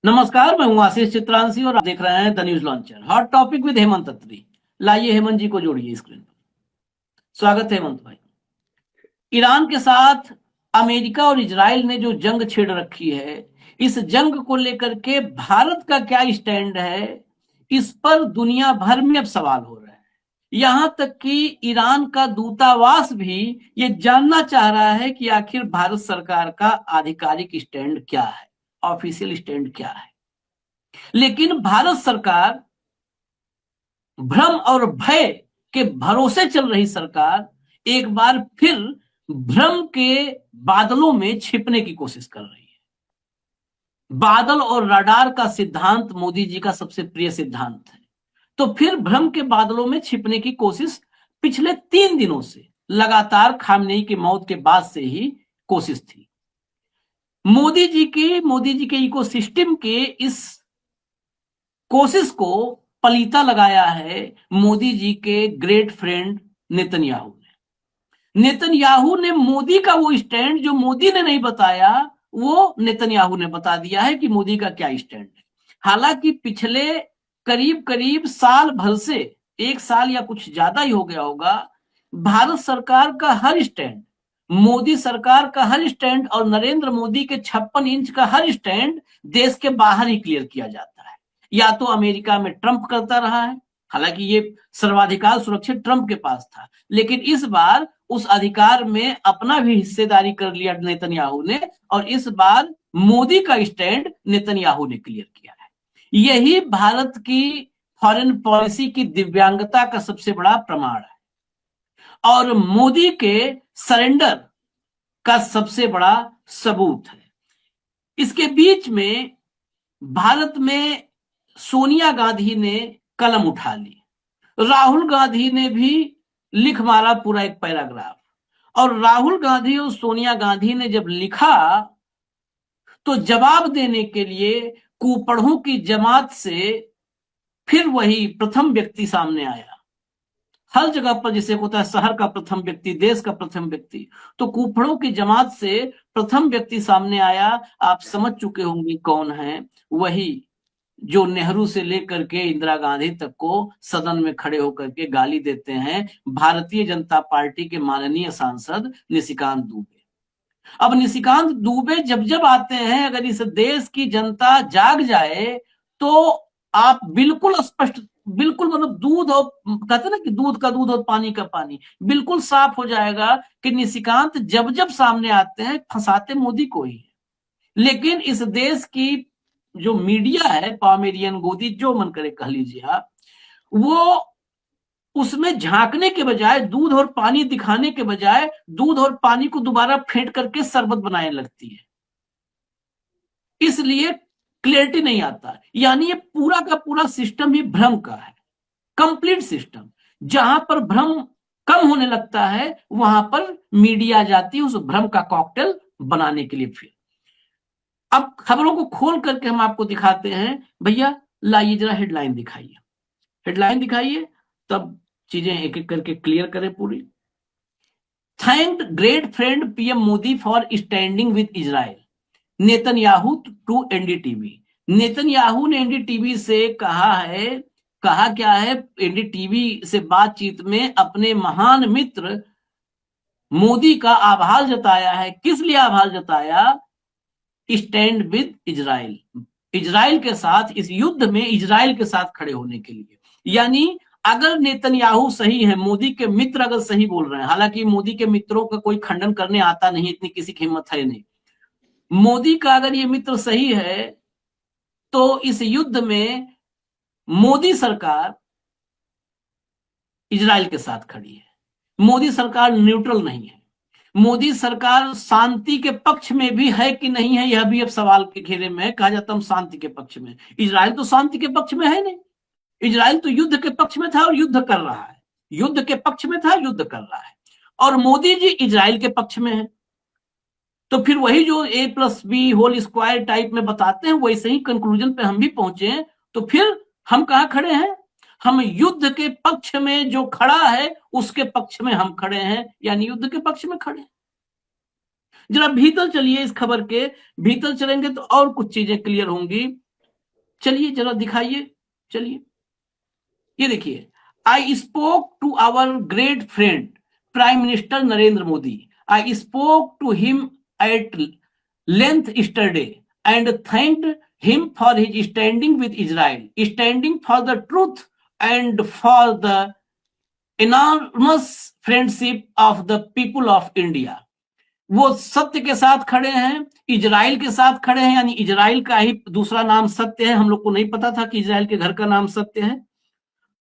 नमस्कार, मैं हूं आशीष चित्रांशी और आप देख रहे हैं the news launcher. Hot topic with Hemant Atri. लाइए हेमंत जी को जोड़िए स्क्रीन पर। स्वागत है हेमंत भाई। ईरान के साथ अमेरिका और इजराइल ने जो जंग छेड़ रखी है, इस जंग को लेकर के भारत का क्या स्टैंड है, इस पर दुनिया भर में अब सवाल हो रहे हैं। यहां तक कि ईरान का दूतावास भी ये जानना चाह रहा है कि आखिर भारत सरकार का आधिकारिक स्टैंड क्या है, ऑफिशियल स्टैंड क्या है। लेकिन भारत सरकार भ्रम और भय के भरोसे चल रही सरकार एक बार फिर भ्रम के बादलों में छिपने की कोशिश कर रही है। बादल और रडार का सिद्धांत मोदी जी का सबसे प्रिय सिद्धांत है। तो फिर भ्रम के बादलों में छिपने की कोशिश पिछले 3 दिनों से लगातार खामनेई की मौत के बाद से ही कोशिश थी। मोदी जी के इकोसिस्टम के इस कोशिश को पलीता लगाया है मोदी जी के ग्रेट फ्रेंड नेतन्याहू ने। नेतन्याहू ने मोदी का वो स्टैंड जो मोदी ने नहीं बताया, वो नेतन्याहू ने बता दिया है कि मोदी का क्या स्टैंड है। हालांकि पिछले करीब करीब साल भर से, 1 साल या कुछ ज्यादा ही हो गया होगा, भारत सरकार का हर स्टैंड, मोदी सरकार का हर स्टैंड और नरेंद्र मोदी के 56 इंच का हर स्टैंड देश के बाहर ही क्लियर किया जाता है। या तो अमेरिका में ट्रंप करता रहा है, हालांकि ये सर्वाधिकार सुरक्षित ट्रंप के पास था, लेकिन इस बार उस अधिकार में अपना भी हिस्सेदारी कर लिया नेतन्याहू ने, और इस बार मोदी का स्टैंड नेतन्याहू ने क्लियर किया है। यही भारत की फॉरेन पॉलिसी की दिव्यांगता का सबसे बड़ा प्रमाण है और मोदी के सरेंडर का सबसे बड़ा सबूत है। इसके बीच में भारत में सोनिया गांधी ने कलम उठा ली, राहुल गांधी ने भी लिख मारा पूरा एक पैराग्राफ, और राहुल गांधी और सोनिया गांधी ने जब लिखा तो जवाब देने के लिए कुपढ़ों की जमात से फिर वही प्रथम व्यक्ति सामने आया। हर जगह पर जिसे होता है शहर का प्रथम व्यक्ति, देश का प्रथम व्यक्ति, तो कुपढ़ों की जमात से प्रथम व्यक्ति सामने आया। आप समझ चुके होंगे कौन है, वही जो नेहरू से लेकर के इंदिरा गांधी तक को सदन में खड़े होकर के गाली देते हैं, भारतीय जनता पार्टी के माननीय सांसद निशिकांत दुबे। अब निशिकांत दुबे जब जब आते हैं, अगर इस देश की जनता जाग जाए तो आप बिल्कुल स्पष्ट, बिल्कुल मतलब दूध और, कहते ना कि दूध का दूध और पानी का पानी, बिल्कुल साफ हो जाएगा कि निशिकांत जब जब सामने आते हैं फंसाते मोदी को ही। लेकिन इस देश की जो मीडिया है, पामेरियन गोदी जो मन करे कह लीजिए आप, वो उसमें झांकने के बजाय, दूध और पानी दिखाने के बजाय दूध और पानी को दोबारा फेंट करके शरबत बनाने लगती है, इसलिए क्लियरिटी नहीं आता। यानी ये पूरा का पूरा सिस्टम ही भ्रम का है, कंप्लीट सिस्टम। जहां पर भ्रम कम होने लगता है वहां पर मीडिया जाती है उस भ्रम का कॉकटेल बनाने के लिए। फिर अब खबरों को खोल करके हम आपको दिखाते हैं। भैया लाइए जरा हेडलाइन दिखाइए, हेडलाइन दिखाइए, तब चीजें एक एक करके क्लियर करें पूरी। Thanked great friend PM Modi for standing with Israel, Netanyahu to NDTV. Netanyahu ने एनडीटीवी से कहा है, कहा क्या है, एनडीटीवी से बातचीत में अपने महान मित्र मोदी का आभार जताया है। किस लिए आभार जताया? स्टैंड विद इजराइल, इजराइल के साथ, इस युद्ध में इजराइल के साथ खड़े होने के लिए। यानी अगर नेतन्याहू सही है, मोदी के मित्र अगर सही बोल रहे हैं, हालांकि मोदी के मित्रों का कोई खंडन करने आता नहीं, इतनी किसी की हिम्मत है नहीं, मोदी का अगर ये मित्र सही है तो इस युद्ध में मोदी सरकार इजराइल के साथ खड़ी है। मोदी सरकार न्यूट्रल नहीं है। मोदी सरकार शांति के पक्ष में भी है कि नहीं है, यह भी अब सवाल के घेरे में है। कहा जाता हम शांति के पक्ष में, इजराइल तो शांति के पक्ष में है नहीं, इजराइल तो युद्ध के पक्ष में था और युद्ध कर रहा है, युद्ध के पक्ष में था, युद्ध कर रहा है, और मोदी जी इजराइल के पक्ष में है। तो फिर वही जो A+B² टाइप में बताते हैं, वैसे ही कंक्लूजन पे हम भी पहुंचे। तो फिर हम कहां खड़े हैं? हम युद्ध के पक्ष में जो खड़ा है उसके पक्ष में हम खड़े हैं, यानी युद्ध के पक्ष में खड़े हैं। जरा भीतर चलिए, इस खबर के भीतर चलेंगे तो और कुछ चीजें क्लियर होंगी। चलिए जरा दिखाइए, चलिए ये देखिए, I spoke to our great friend prime minister Narendra Modi, I spoke to him at length yesterday and thanked him for his standing with Israel, standing for the truth and for the enormous friendship of the people of India. वो सत्य के साथ खड़े हैं, Israel के साथ खड़े हैं, यानी इजराइल का ही दूसरा नाम सत्य है। हम लोग को नहीं पता था कि इजराइल के घर का नाम सत्य है।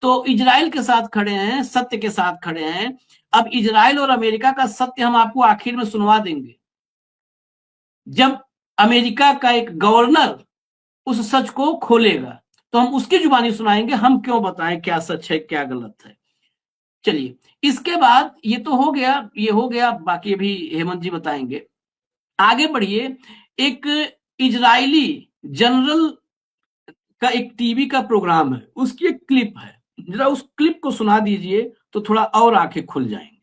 तो इजराइल के साथ खड़े हैं, सत्य के साथ खड़े हैं। अब इजराइल और अमेरिका का सत्य हम आपको आखिर में सुनवा देंगे, जब अमेरिका का एक गवर्नर उस सच को खोलेगा तो हम उसकी जुबानी सुनाएंगे, हम क्यों बताएं क्या सच है क्या गलत है। चलिए इसके बाद ये तो हो गया, ये हो गया, बाकी अभी हेमंत जी बताएंगे। आगे बढ़िए, एक इजरायली जनरल का एक टीवी का प्रोग्राम है, उसकी एक क्लिप है, जरा उस क्लिप को सुना दीजिए तो थोड़ा और आंखें खुल जाएंगी।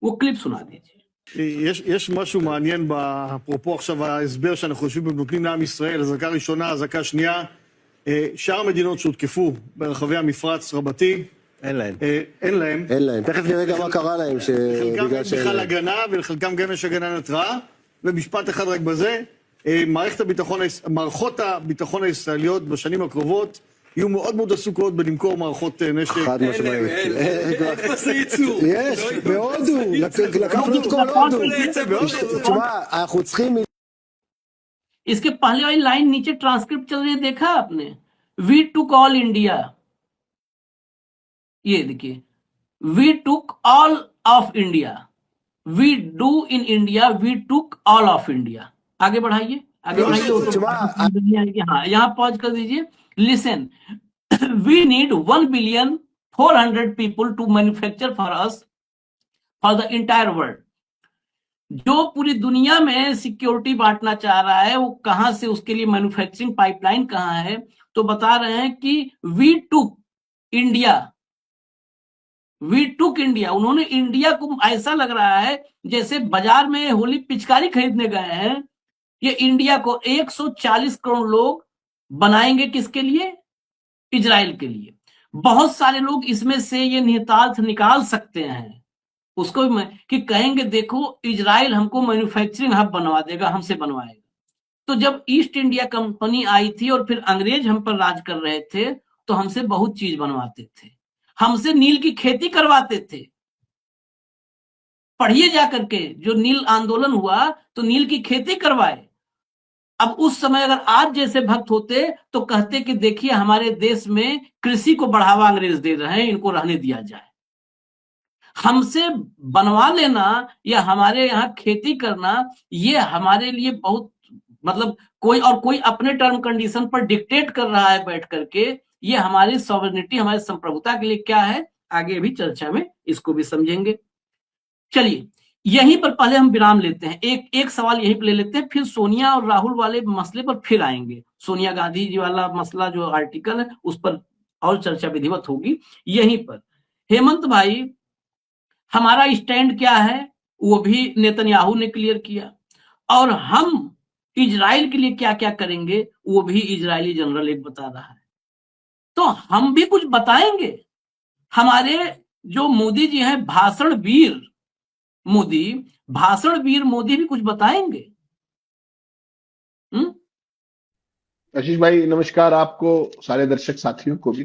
वो क्लिप सुना दीजिए। יש משהו מעניין אפרופו עכשיו ההסבר שאנחנו יושבים ונותנים לעם ישראל, אזעקה ראשונה, אזעקה שנייה. שאר המדינות שהותקפו ברחבי המפרץ רבתי, אין להם. תכף נראה גם מה קרה להם. לחלקם יש בכלל הגנה ולחלקם גם יש הגנה נתראה. ומשפט אחד רק בזה, מערכות הביטחון הישראליות בשנים הקרובות יהיו מאוד מאוד עסוקות בלמכור מערכות נשק. חד משמעית. יש, בהודו. לקחנו את כל הודו. תשמע, אנחנו צריכים... इसके पहले वाली लाइन नीचे ट्रांसक्रिप्ट चल रही है, देखा आपने? वी टुक ऑल इंडिया, ये देखिए, we took all of India, we do in India, we took all of India. आगे बढ़ाइए, आगे बढ़ाइए। हाँ, यहाँ पॉज कर दीजिए। Listen, we need 1,400,000,000 people to manufacture for us for the entire world. जो पूरी दुनिया में सिक्योरिटी बांटना चाह रहा है, वो कहां से, उसके लिए मैन्युफैक्चरिंग पाइपलाइन कहां है? तो बता रहे हैं कि we took India, we took India. उन्होंने इंडिया को, ऐसा लग रहा है जैसे बाजार में होली पिचकारी खरीदने गए हैं। ये इंडिया को 140 करोड़ लोग बनाएंगे, किसके लिए? इजराइल के लिए। बहुत सारे लोग इसमें से ये निहितार्थ निकाल सकते हैं उसको कि कहेंगे देखो इजराइल हमको मैन्युफैक्चरिंग हब बनवा देगा, हमसे बनवाएगा। तो जब ईस्ट इंडिया कंपनी आई थी और फिर अंग्रेज हम पर राज कर रहे थे तो हमसे बहुत चीज बनवाते थे, हमसे नील की खेती करवाते थे। पढ़िए जाकर के, जो नील आंदोलन हुआ तो नील की खेती करवाए। अब उस समय अगर आज जैसे भक्त होते तो कहते कि देखिए हमारे देश में कृषि को बढ़ावा अंग्रेज दे रहे हैं, इनको रहने दिया जाए। हमसे बनवा लेना या हमारे यहाँ खेती करना, ये हमारे लिए बहुत, मतलब कोई अपने टर्म कंडीशन पर डिक्टेट कर रहा है बैठ करके, ये हमारी सॉवरेनिटी, हमारी संप्रभुता के लिए क्या है, आगे भी चर्चा में इसको भी समझेंगे। चलिए यहीं पर पहले हम विराम लेते हैं, एक सवाल यहीं पर ले लेते हैं, फिर सोनिया और राहुल वाले मसले पर फिर आएंगे। सोनिया गांधी जी वाला मसला जो आर्टिकल है उस पर और चर्चा विधिवत होगी। यहीं पर हेमंत भाई, हमारा स्टैंड क्या है वो भी नेतन्याहू ने क्लियर किया, और हम इजराइल के लिए क्या क्या करेंगे वो भी इजरायली जनरल एक बता रहा है। तो हम भी कुछ बताएंगे। हमारे जो मोदी जी हैं, भाषण वीर मोदी भी कुछ बताएंगे। आशीष भाई नमस्कार, आपको, सारे दर्शक साथियों को भी।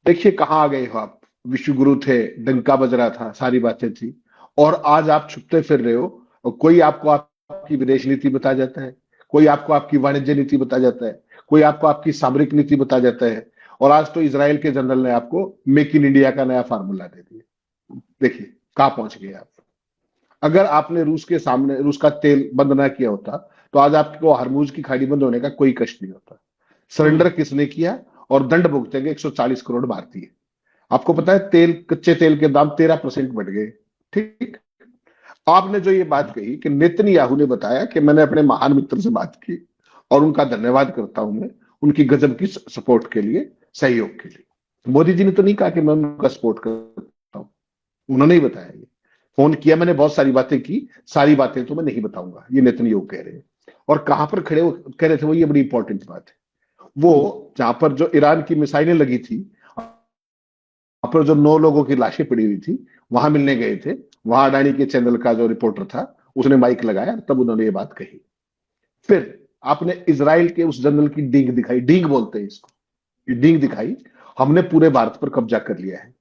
देखिए कहाँ आ गए हो आप। विश्व गुरु थे, डंका बज रहा था, सारी बातें थी, और आज आप छुपते फिर रहे हो। और कोई आपको आपकी विदेश नीति बता जाता है, कोई आपको आपकी वाणिज्य नीति बता जाता है, कोई आपको आपकी सामरिक नीति बता जाता है, और आज तो इजराइल के जनरल ने आपको मेक इन इंडिया का नया फार्मूला दे दिया। देखिए कहाँ पहुंच गए आप। अगर आपने रूस के सामने रूस का तेल बंद ना किया होता तो आज आपको हरमुज की खाड़ी बंद होने का कोई कष्ट नहीं होता। सरेंडर किसने किया और दंड भुगतेंगे 140 करोड़ भारतीय। आपको पता है कच्चे तेल के दाम 13% बढ़ गए। ठीक, आपने जो ये बात कही कि नेतन्याहू ने बताया कि मैंने अपने महान मित्र से बात की और उनका धन्यवाद करता हूं मैं उनकी गजब की सपोर्ट के लिए, सहयोग के लिए। मोदी जी ने तो नहीं कहा कि मैं उनका सपोर्ट करता हूं, उन्होंने ही बताया। ये फोन किया, मैंने बहुत सारी बातें की, सारी बातें तो मैं नहीं बताऊंगा, ये नेतन्याहू कह रहे हैं। और कहां पर खड़े कह रहे थे वो, ये बड़ी इंपॉर्टेंट बात है। वो जहां पर जो ईरान की मिसाइलें लगी थी, वहां पर जो 9 लोगों की लाशें पड़ी हुई थी, वहां मिलने गए थे। वहां अडानी के चैनल का जो रिपोर्टर था उसने माइक लगाया, तब उन्होंने ये बात कही। फिर आपने इजराइल के उस जनरल की डींग दिखाई, डींग बोलते हैं इसको, ये डींग दिखाई, हमने पूरे भारत पर कब्जा कर लिया है।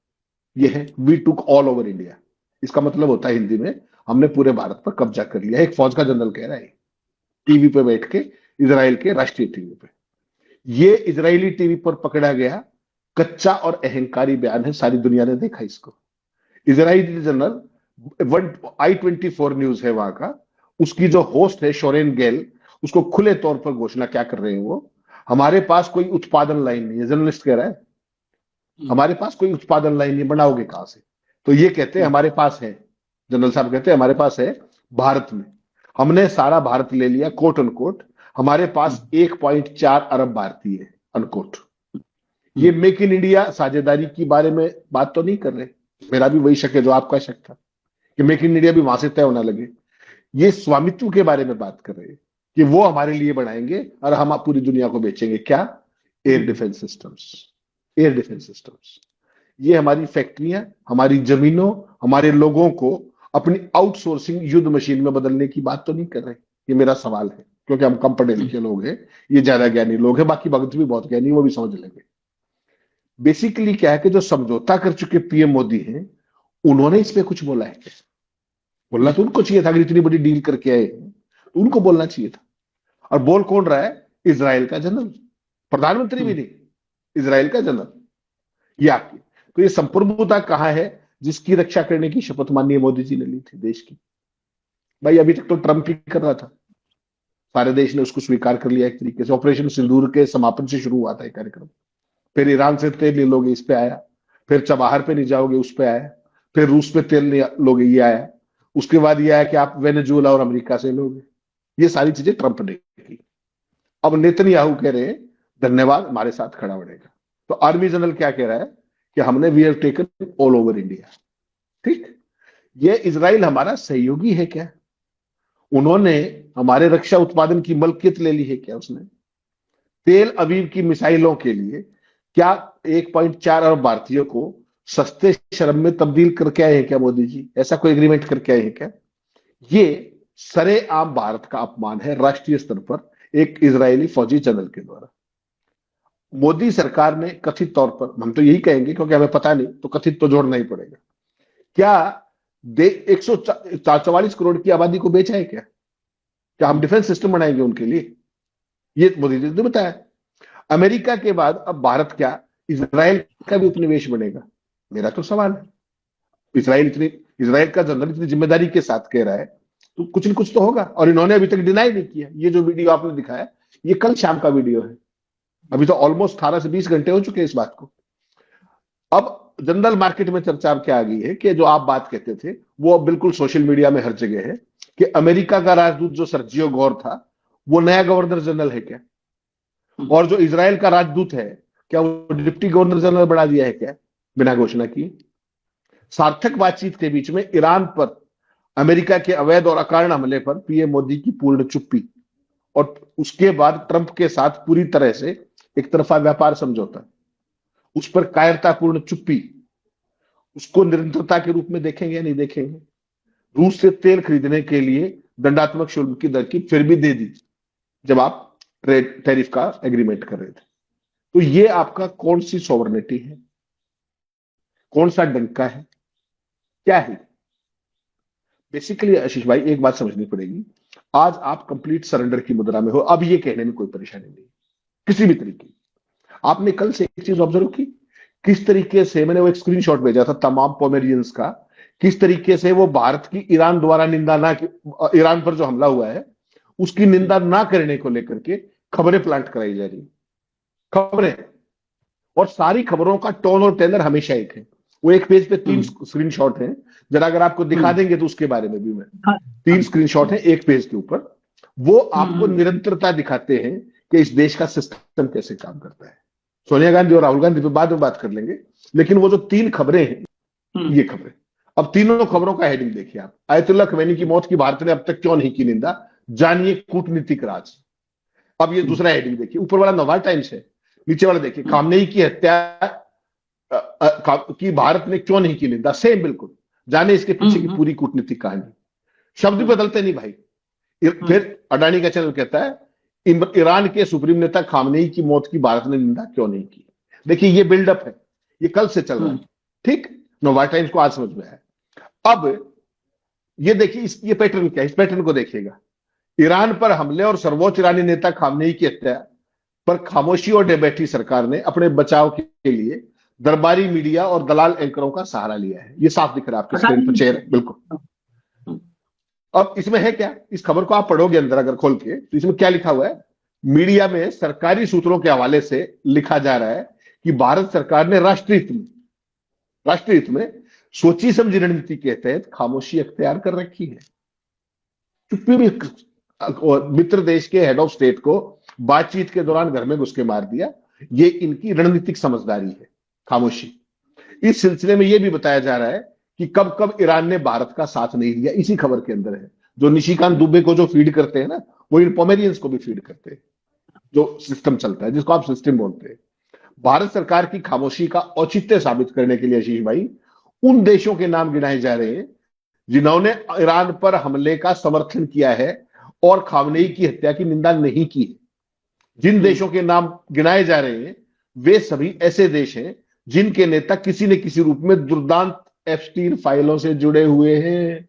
ये है we took all over India. इसका मतलब होता है हिंदी में, हमने पूरे भारत पर कब्जा कर लिया है। एक फौज का जनरल कह रहा है टीवी पे बैठ के, इजराइल के राष्ट्रीय टीवी पे। ये इजरायली टीवी पर पकड़ा गया कच्चा और अहंकारी बयान है, सारी दुनिया ने देखा इसको। इजरायली जनरल I24 न्यूज है वहां का, उसकी जो होस्ट है शोरेन गेल, उसको खुले तौर पर घोषणा क्या कर रहे हैं वो, हमारे पास कोई उत्पादन लाइन नहीं है। जर्नलिस्ट कह रहा है हमारे पास कोई उत्पादन लाइन नहीं, बनाओगे कहां से? तो ये कहते हैं हमारे पास है, जनरल साहब कहते हैं हमारे पास है भारत में, हमने सारा भारत ले लिया, कोट अनकोट, हमारे पास 1.4 अरब भारतीय है, अनकोट। ये मेक इन इंडिया साझेदारी की बारे में बात तो नहीं कर रहे। मेरा भी वही शक है जो आपका शक था कि मेक इन इंडिया भी वहां से तय होना लगे। ये स्वामित्व के बारे में बात कर रहे हैं कि वो हमारे लिए बनाएंगे और हम पूरी दुनिया को बेचेंगे। क्या? Air defence systems, air defence systems. ये हमारी फैक्ट्रियां, हमारी जमीनों, हमारे लोगों को अपनी आउटसोर्सिंग युद्ध मशीन में बदलने की बात तो नहीं कर रहे। ये मेरा सवाल है, क्योंकि हम कम पढ़े लिखे लोग हैं, ये ज्यादा ज्ञानी लोग हैं, बाकी भगत भी बहुत ज्ञानी, वो भी समझ लेंगे। बेसिकली क्या है कि जो समझौता कर चुके पीएम मोदी हैं, उन्होंने इस पे कुछ बोला है क्या? बोलना तो उनको चाहिए था, अगर इतनी बड़ी डील करके आए हैं तो उनको बोलना चाहिए था। और बोल कौन रहा है? इजराइल का जनरल, प्रधानमंत्री भी नहीं, इजराइल का जनरल। ये आपकी तो ये संप्रभुता कहां है जिसकी रक्षा करने की शपथ माननीय मोदी जी ने ली थी देश की? भाई अभी तक तो ट्रंप ही कर रहा था, सारे देश ने उसको स्वीकार कर लिया एक तरीके से। ऑपरेशन सिंदूर के समापन से शुरू हुआ था एक कार्यक्रम, फिर ईरान से तेल ले लोगे, इस पे आया, फिर चबाहर पे नहीं जाओगे, उस पे आया, फिर रूस पे तेल नहीं लोगे, ये आया, उसके बाद ये आया कि आप वेनेजुएला और अमेरिका से लोगे। ये सारी चीजें ट्रंप ने की। अब नेतन्याहू कह रहे हैं धन्यवाद, हमारे साथ खड़ा बढ़ेगा। तो आर्मी जनरल क्या कह रहा है कि हमने we have taken all over India. ठीक, ये इजराइल हमारा सहयोगी है क्या? उन्होंने हमारे रक्षा उत्पादन की मलकियत ले ली है क्या? उसने तेल अवीव की मिसाइलों के लिए क्या 1.4 अरब भारतीयों को सस्ते शर्म में तब्दील करके आए हैं क्या मोदी जी? ऐसा कोई एग्रीमेंट करके आए हैं क्या? ये सरेआम भारत का अपमान है राष्ट्रीय स्तर पर एक इजरायली फौजी जनरल के द्वारा। मोदी सरकार ने कथित तौर पर, हम तो यही कहेंगे क्योंकि हमें पता नहीं, तो कथित तो जोड़ना ही पड़ेगा, क्या 144 करोड़ की आबादी को बेचा है क्या? क्या हम डिफेंस सिस्टम बनाएंगे उनके लिए? ये मोदी जी ने बताया। अमेरिका के बाद अब भारत क्या इजराइल का भी उपनिवेश बनेगा? मेरा तो सवाल है। इजराइल का जनरल इतनी जिम्मेदारी के साथ कह रहा है तो कुछ न कुछ तो होगा, और इन्होंने अभी तक डिनाई नहीं किया। ये जो वीडियो आपने दिखाया ये कल शाम का वीडियो है, अभी तो ऑलमोस्ट 18 से 20 घंटे हो चुके हैं इस बात को। अब जनरल मार्केट में चर्चा क्या आ गई है कि जो आप बात कहते थे वो अब बिल्कुल सोशल मीडिया में हर जगह है कि अमेरिका का राजदूत जो सर्जियो गौर था वो नया गवर्नर जनरल है क्या? और जो इजराइल का राजदूत है क्या वो डिप्टी गवर्नर जनरल बना दिया है क्या बिना घोषणा किए? सार्थक बातचीत के बीच में ईरान पर अमेरिका के अवैध और अकारण हमले पर पीएम मोदी की पूर्ण चुप्पी, और उसके बाद ट्रंप के साथ पूरी तरह से एक तरफा व्यापार समझौता, उस पर कायरतापूर्ण चुप्पी, उसको निरंतरता के रूप में देखेंगे या नहीं देखेंगे? रूस से तेल खरीदने के लिए दंडात्मक शुल्क की तरकीब फिर भी दे दी जब आप टैरिफ का एग्रीमेंट कर रहे थे। तो ये आपका कौन सी सॉवरेनिटी है, कौन सा डंका है, क्या है? बेसिकली आशीष भाई एक बात समझनी पड़ेगी, आज आप कंप्लीट सरेंडर की मुद्रा में हो, अब ये कहने में कोई परेशानी नहीं किसी भी तरीके। आपने कल से एक चीज ऑब्जर्व की, किस तरीके से, मैंने वो एक स्क्रीनशॉट भेजा था तमाम पोमेरियंस का, किस तरीके से वो भारत की ईरान द्वारा निंदा ना, ईरान पर जो हमला हुआ है उसकी निंदा ना करने को लेकर के खबरें प्लांट कराई जा रही, खबरें, और सारी खबरों का टोन और टेलर हमेशा एक है। वो एक पेज पे 3 स्क्रीनशॉट हैं, जरा अगर आपको दिखा देंगे तो उसके बारे में भी मैं 3 स्क्रीनशॉट हैं एक पेज के ऊपर, वो आपको निरंतरता दिखाते हैं कि इस देश का सिस्टम कैसे काम करता है। सोनिया गांधी और राहुल गांधी पे बाद में बात कर लेंगे, लेकिन वो जो 3 खबरें हैं ये खबरें, अब तीनों खबरों का हेडिंग देखिए आप। आयतुल्लाह खमैनी की मौत की भारत ने अब तक क्यों नहीं की निंदा, जानिए कूटनीतिक राज। अब ये दूसरा हेडिंग देखिए, ऊपर वाला नवा टाइम्स है, नीचे वाला देखिए, खामनेई की हत्या की भारत ने क्यों नहीं की निंदा, सेम बिल्कुल। जाने इसके पीछे की पूरी कूटनीतिक कहानी। शब्द बदलते नहीं भाई। फिर अडानी का चैनल कहता है ईरान के सुप्रीम नेता खामनेई की मौत की भारत ने निंदा क्यों नहीं की। देखिए ये बिल्डअप है, ये कल से चल रहा है, ठीक। नोवा टाइम्स को आज समझ में है। अब ये देखिए ये पैटर्न क्या है, इस पैटर्न को देखिएगा। ईरान पर हमले और सर्वोच्च ईरानी नेता खामनेई की हत्या पर खामोशी और बैठी सरकार ने अपने बचाव के लिए दरबारी मीडिया और दलाल एंकरों का सहारा लिया है। ये साफ दिख रहा है आपके स्क्रीन पर, चेहरे बिल्कुल। अब इसमें है क्या, इस खबर को आप पढ़ोगे अंदर अगर खोल के, तो इसमें क्या लिखा हुआ है। मीडिया में सरकारी सूत्रों के हवाले से लिखा जा रहा है कि भारत सरकार ने राष्ट्रीय हित में सोची समझी रणनीति के तहत खामोशी अख्तियार कर रखी है। चुप्पी में मित्र देश के हेड ऑफ स्टेट को बातचीत के दौरान घर में घुस के मार दिया, ये इनकी रणनीतिक समझदारी है, खामोशी। इस सिलसिले में यह भी बताया जा रहा है कि कब कब ईरान ने भारत का साथ नहीं दिया, इसी खबर के अंदर है। जो निशिकांत दुबे को जो फीड करते हैं ना, वो इन पोमेरियंस को भी फीड करते हैं, जो सिस्टम चलता है जिसको आप सिस्टम बोलते हैं। भारत सरकार की खामोशी का औचित्य साबित करने के लिए आशीष भाई उन देशों के नाम गिनाए जा रहे हैं जिन्होंने ईरान पर हमले का समर्थन किया है और खामनेई की हत्या की निंदा नहीं की है। जिन देशों के नाम गिनाए जा रहे हैं वे सभी ऐसे देश हैं जिनके नेता किसी न किसी रूप में दुर्दांत एप्स्टीन फाइलों से जुड़े हुए हैं।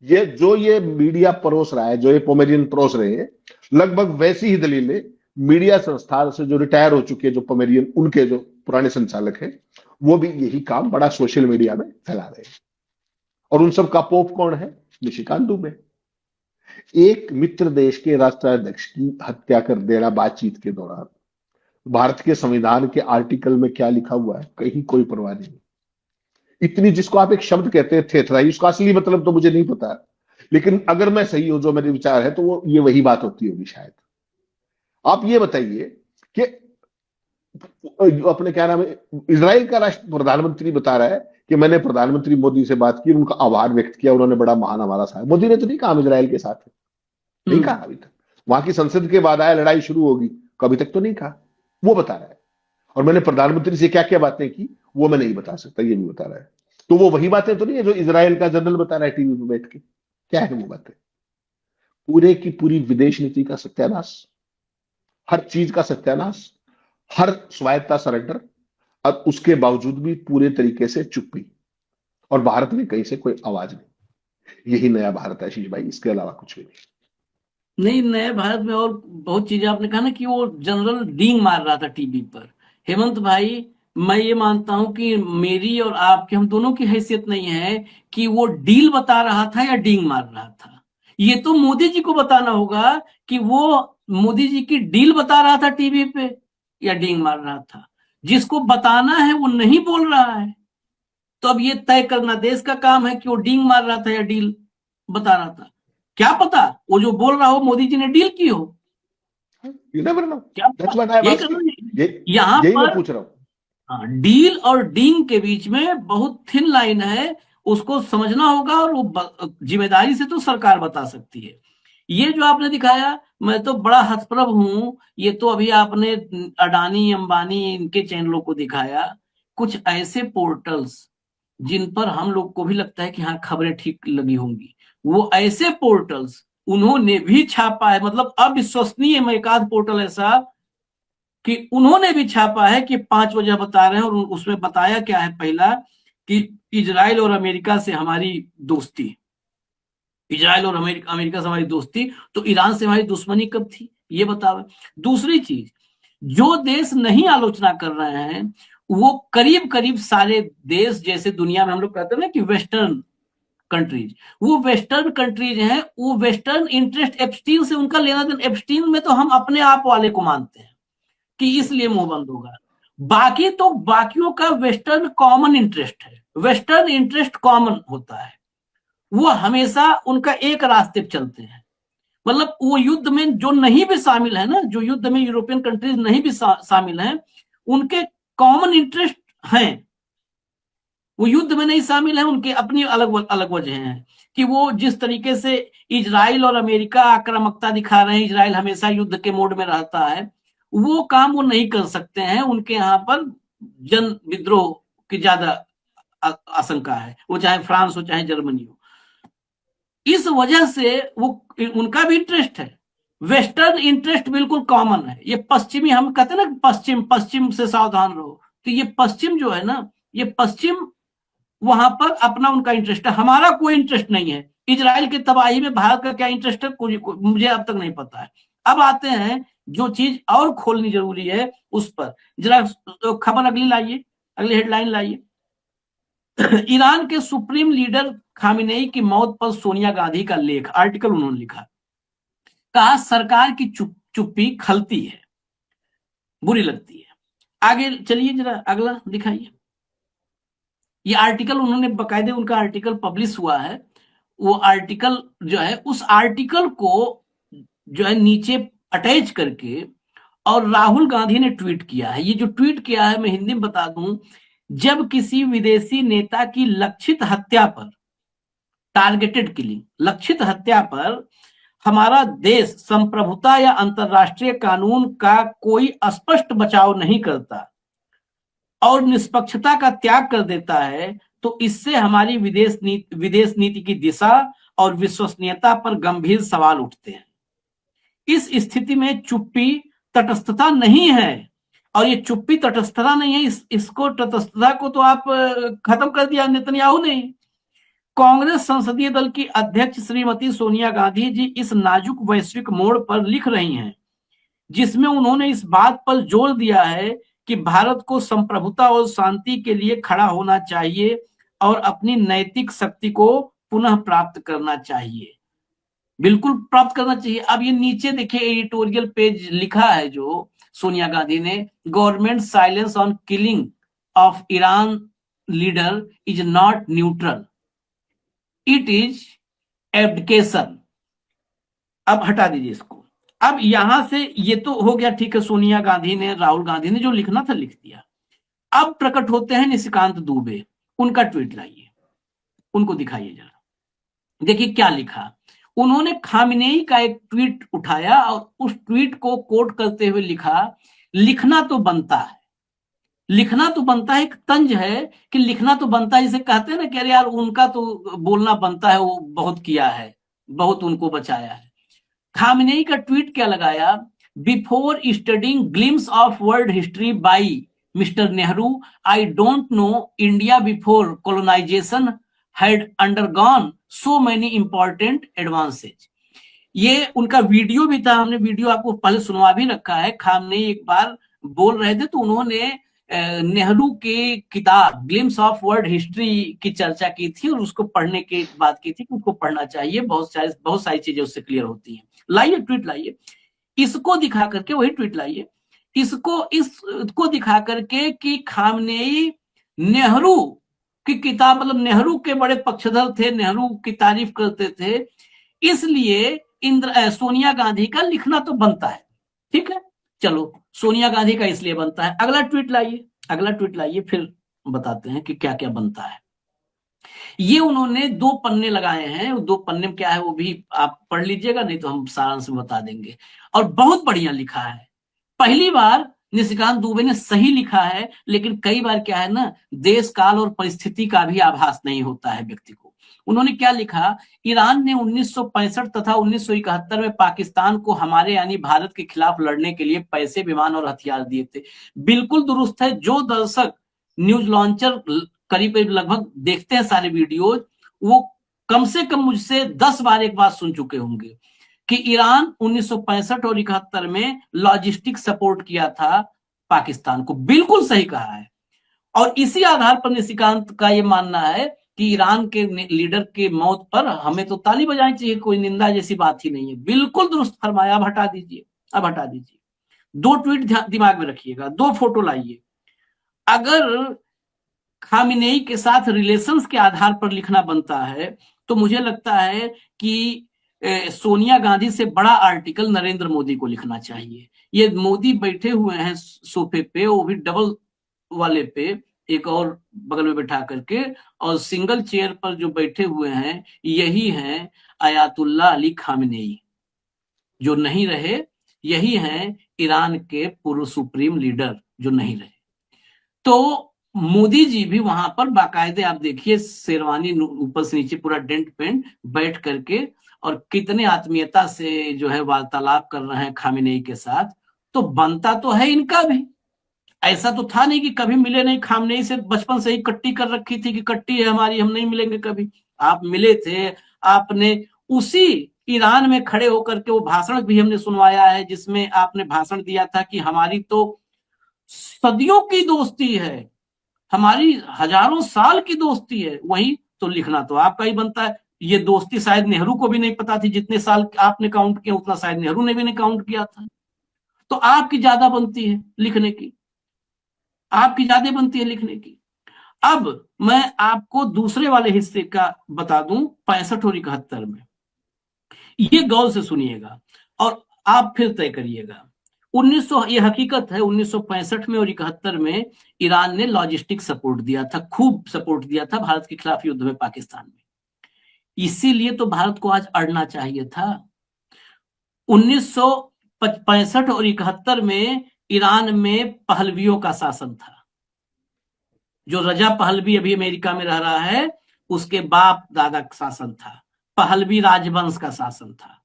ये मीडिया परोस रहा है, जो ये पोमेरियन परोस रहे हैं, लगभग वैसी ही दलीलें मीडिया संस्थान से जो रिटायर हो चुके, जो पोमेरियन उनके जो पुराने संचालक हैं, वो भी यही काम बड़ा सोशल मीडिया में फैला रहे हैं। और उन सब का पोप कौन है? निशिकांत दुबे। एक मित्र देश के राष्ट्राध्यक्ष की हत्या कर देना बातचीत के दौरान, भारत के संविधान के आर्टिकल में क्या लिखा हुआ है, कहीं कोई परवाह नहीं। इतनी, जिसको आप एक शब्द कहते हैं थेथराई, उसका असली मतलब तो मुझे नहीं पता, लेकिन अगर मैं सही हूं, जो मेरे विचार है, तो वो ये वही बात होती होगी शायद। आप ये बताइए कि अपने क्या नाम है, इजराइल का राष्ट्र प्रधानमंत्री बता रहा है कि मैंने प्रधानमंत्री मोदी से बात की, उनका आभार व्यक्त किया, उन्होंने बड़ा महान हमारा साथ। मोदी ने तो नहीं कहा हम इजराइल के साथ है, नहीं कहा अभी तक। वहां की संसद के बाद आया लड़ाई शुरू होगी, कभी तक तो नहीं कहा, वो बता रहा है। और मैंने प्रधानमंत्री से क्या क्या बातें की वो मैं नहीं बता सकता, ये भी बता रहा है। तो वो वही बातें तो नहीं है जो इजराइल का जनरल बता रहा है टीवी पे बैठ के। क्या है वो बातें? पूरे की पूरी विदेश नीति का सत्यानाश, हर चीज का सत्यानाश, हर स्वायत्ता सरेंडर, और उसके बावजूद भी पूरे तरीके से चुप्पी, और भारत में कहीं से कोई आवाज नहीं। यही नया भारत है आशीष भाई, इसके अलावा कुछ भी नहीं। नए भारत में और बहुत चीजें आपने कहा ना कि वो जनरल डींग मार रहा था टीवी पर। हेमंत भाई, मैं ये मानता हूं कि मेरी और आपकी, हम दोनों की हैसियत नहीं है कि वो डील बता रहा था या डींग मार रहा था। ये तो मोदी जी को बताना होगा कि वो मोदी जी की डील बता रहा था टीवी पे या डींग मार रहा था। जिसको बताना है वो नहीं बोल रहा है, तो अब ये तय करना देश का काम है कि वो डींग मार रहा था या डील बता रहा था। क्या पता वो जो बोल रहा हो मोदी जी ने डील की हो। You never know. क्या That's what I'm asking. यहाँ यही मैं पर पूछ रहा हूं। डील और डींग के बीच में बहुत थिन लाइन है, उसको समझना होगा, और वो जिम्मेदारी से तो सरकार बता सकती है। ये जो आपने दिखाया, मैं तो बड़ा हतप्रभ हूं। ये तो अभी आपने अडानी अंबानी इनके चैनलों को दिखाया, कुछ ऐसे पोर्टल्स जिन पर हम लोग को भी लगता है कि हाँ खबरें ठीक लगी होंगी, वो ऐसे पोर्टल्स उन्होंने भी छापा है। मतलब अविश्वसनीय, मैं एक आध पोर्टल ऐसा कि उन्होंने भी छापा है कि 5 वजह बता रहे हैं, और उसमें बताया क्या है। पहला कि इजराइल और अमेरिका से हमारी दोस्ती, इजराइल और अमेरिका से हमारी दोस्ती, तो ईरान से हमारी दुश्मनी कब थी, ये बताओ। दूसरी चीज, जो देश नहीं आलोचना कर रहे हैं वो करीब करीब सारे देश, जैसे दुनिया में हम लोग कहते हैं ना कि वेस्टर्न कंट्रीज, वो वेस्टर्न कंट्रीज हैं, वो वेस्टर्न इंटरेस्ट एप्स्टीन से उनका लेना देना। एप्स्टीन में तो हम अपने आप वाले को मानते हैं कि इसलिए मुंह बंद होगा। बाकी तो बाकियों का वेस्टर्न कॉमन इंटरेस्ट है, वेस्टर्न इंटरेस्ट कॉमन होता है, वो हमेशा उनका एक रास्ते पे चलते हैं। मतलब वो युद्ध में जो नहीं भी शामिल है ना, जो युद्ध में यूरोपियन कंट्रीज नहीं भी शामिल हैं, उनके कॉमन इंटरेस्ट हैं, वो युद्ध में नहीं शामिल है, उनके अपनी अलग अलग वजह हैं। कि वो जिस तरीके से इजराइल और अमेरिका आक्रामकता दिखा रहे हैं, इजराइल हमेशा युद्ध के मोड में रहता है, वो काम वो नहीं कर सकते हैं। उनके यहाँ पर जन विद्रोह की ज्यादा आशंका है, वो चाहे फ्रांस हो चाहे जर्मनी हो। इस वजह से वो उनका भी इंटरेस्ट है, वेस्टर्न इंटरेस्ट बिल्कुल कॉमन है। ये पश्चिमी, हम कहते हैं ना पश्चिम से सावधान रहो, तो ये पश्चिम जो है ना, ये पश्चिम वहां पर अपना उनका इंटरेस्ट है, हमारा कोई इंटरेस्ट नहीं है। इजराइल की तबाही में भारत का क्या इंटरेस्ट है मुझे अब तक नहीं पता है। अब आते हैं जो चीज और खोलनी जरूरी है उस पर, जरा खबर अगली लाइए, अगली हेडलाइन लाइए। ईरान के सुप्रीम लीडर खामिनेई की मौत पर सोनिया गांधी का लेख, आर्टिकल उन्होंने लिखा, कहा सरकार की चुप्पी खलती है, बुरी लगती है। आगे चलिए जरा अगला दिखाइए। ये आर्टिकल उन्होंने बकायदे, उनका आर्टिकल पब्लिश हुआ है। वो आर्टिकल जो है, उस आर्टिकल को जो है नीचे अटैच करके और राहुल गांधी ने ट्वीट किया है। ये जो ट्वीट किया है मैं हिंदी में बता दूं, जब किसी विदेशी नेता की लक्षित हत्या पर, टारगेटेड किलिंग, लक्षित हत्या पर हमारा देश संप्रभुता या अंतरराष्ट्रीय कानून का कोई स्पष्ट बचाव नहीं करता और निष्पक्षता का त्याग कर देता है, तो इससे हमारी विदेश नीति की दिशा और विश्वसनीयता पर गंभीर सवाल उठते हैं। इस स्थिति में चुप्पी तटस्थता नहीं है, और ये चुप्पी तटस्थता नहीं है, इसको तटस्थता को तो आप खत्म कर दिया नेतन्याहू ने। कांग्रेस संसदीय दल की अध्यक्ष श्रीमती सोनिया गांधी जी इस नाजुक वैश्विक मोड़ पर लिख रही हैं, जिसमें उन्होंने इस बात पर जोर दिया है कि भारत को संप्रभुता और शांति के लिए खड़ा होना चाहिए और अपनी नैतिक शक्ति को पुनः प्राप्त करना चाहिए, बिल्कुल प्राप्त करना चाहिए। अब ये नीचे देखिए एडिटोरियल पेज लिखा है जो सोनिया गांधी ने, government silence on killing of Iran leader is not neutral, it is abdication. अब हटा दीजिए इसको। अब यहां से ये तो हो गया, ठीक है, सोनिया गांधी ने, राहुल गांधी ने जो लिखना था लिख दिया। अब प्रकट होते हैं निशिकांत दुबे, उनका ट्वीट लाइए, उनको दिखाइए जरा, देखिए क्या लिखा उन्होंने। खामिनेई का एक ट्वीट उठाया और उस ट्वीट को कोट करते हुए लिखा, लिखना तो बनता है, लिखना तो बनता है। एक तंज है कि लिखना तो बनता है, जिसे कहते हैं ना कि अरे यार उनका तो बोलना बनता है, वो बहुत किया है, बहुत उनको बचाया है। खामिनेई का ट्वीट क्या लगाया, before studying glimpses of world history by mister Nehru, I don't know India before colonization had undergone so many important advances. ये उनका वीडियो भी था, हमने वीडियो आपको पहले सुनवा भी रखा है। खामनेई एक बार बोल रहे थे तो उन्होंने नेहरू के किताब ग्लिम्स ऑफ वर्ल्ड हिस्ट्री की चर्चा की थी और उसको पढ़ने की बात की थी कि उसको पढ़ना चाहिए, बहुत सारी चीजें उससे क्लियर होती हैं। लाइए ट्वीट लाइए, इसको दिखा करके, वही ट्वीट लाइए, इसको दिखा करके कि खामनेई नेहरू की किताब, मतलब नेहरू के बड़े पक्षधर थे, नेहरू की तारीफ करते थे, इसलिए सोनिया गांधी का लिखना तो बनता है। ठीक है, चलो सोनिया गांधी का इसलिए बनता है। अगला ट्वीट लाइए, अगला ट्वीट लाइए, फिर बताते हैं कि क्या क्या बनता है। ये उन्होंने 2 पन्ने लगाए हैं, 2 पन्ने में क्या है वो भी आप पढ़ लीजिएगा, नहीं तो हम सारांश में बता देंगे। और बहुत बढ़िया लिखा है, पहली बार निशिकांत दुबे ने सही लिखा है, लेकिन कई बार क्या है ना, देश काल और परिस्थिति का भी आभास नहीं होता है व्यक्ति को। उन्होंने क्या लिखा, ईरान ने 1965 तथा 1971 में पाकिस्तान को हमारे यानी भारत के खिलाफ लड़ने के लिए पैसे, विमान और हथियार दिए थे। बिल्कुल दुरुस्त है। जो दर्शक न्यूज लॉन्चर करीब करीब लगभग देखते हैं सारे वीडियोज, वो कम से कम मुझसे 10 बार एक बात सुन चुके होंगे कि ईरान 1965 और 71 में लॉजिस्टिक सपोर्ट किया था पाकिस्तान को। बिल्कुल सही कहा है, और इसी आधार पर निशिकांत का ये मानना है कि ईरान के लीडर के मौत पर हमें तो ताली बजानी चाहिए, कोई निंदा जैसी बात ही नहीं है। बिल्कुल दुरुस्त फरमाया। अब हटा दीजिए, अब हटा दीजिए। 2 ट्वीट दिमाग में रखिएगा, 2 फोटो लाइए। अगर खामिनेई के साथ रिलेशंस के आधार पर लिखना बनता है तो मुझे लगता है कि सोनिया गांधी से बड़ा आर्टिकल नरेंद्र मोदी को लिखना चाहिए। ये मोदी बैठे हुए हैं सोफे पे, वो भी डबल वाले पे, एक और बगल में बैठा करके, और सिंगल चेयर पर जो बैठे हुए हैं यही हैं आयतुल्ला अली खामेनेई, जो नहीं रहे। यही हैं ईरान के पूर्व सुप्रीम लीडर जो नहीं रहे। तो मोदी जी भी वहां पर बाकायदे आप देखिए शेरवानी ऊपर से नीचे पूरा डेंट पेंट बैठ करके, और कितने आत्मीयता से जो है वार्तालाप कर रहे हैं खामेनेई के साथ। तो बनता तो है इनका भी, ऐसा तो था नहीं कि कभी मिले नहीं। खामेनेई से बचपन से ही कट्टी कर रखी थी कि कट्टी है हमारी, हम नहीं मिलेंगे कभी। आप मिले थे, आपने उसी ईरान में खड़े होकर के वो भाषण भी हमने सुनवाया है जिसमें आपने भाषण दिया था कि हमारी तो सदियों की दोस्ती है, हमारी हजारों साल की दोस्ती है। वही तो लिखना तो आपका ही बनता है। ये दोस्ती शायद नेहरू को भी नहीं पता थी, जितने साल आपने काउंट किया उतना शायद नेहरू ने भी नहीं काउंट किया था। तो आपकी ज्यादा बनती है लिखने की, आपकी ज्यादा बनती है लिखने की। अब मैं आपको दूसरे वाले हिस्से का बता दूं, 65 और 71 में। ये गौर से सुनिएगा और आप फिर तय करिएगा। 1900, ये हकीकत है, 1965 में और 71 में ईरान ने लॉजिस्टिक सपोर्ट दिया था, खूब सपोर्ट दिया था भारत के खिलाफ युद्ध में पाकिस्तान में। इसीलिए तो भारत को आज अड़ना चाहिए था। 1965 और 71 में ईरान में पहलवियों का शासन था। जो रजा पहलवी अभी अमेरिका में रह रहा है, उसके बाप दादा का शासन था। पहलवी राजवंश का शासन था।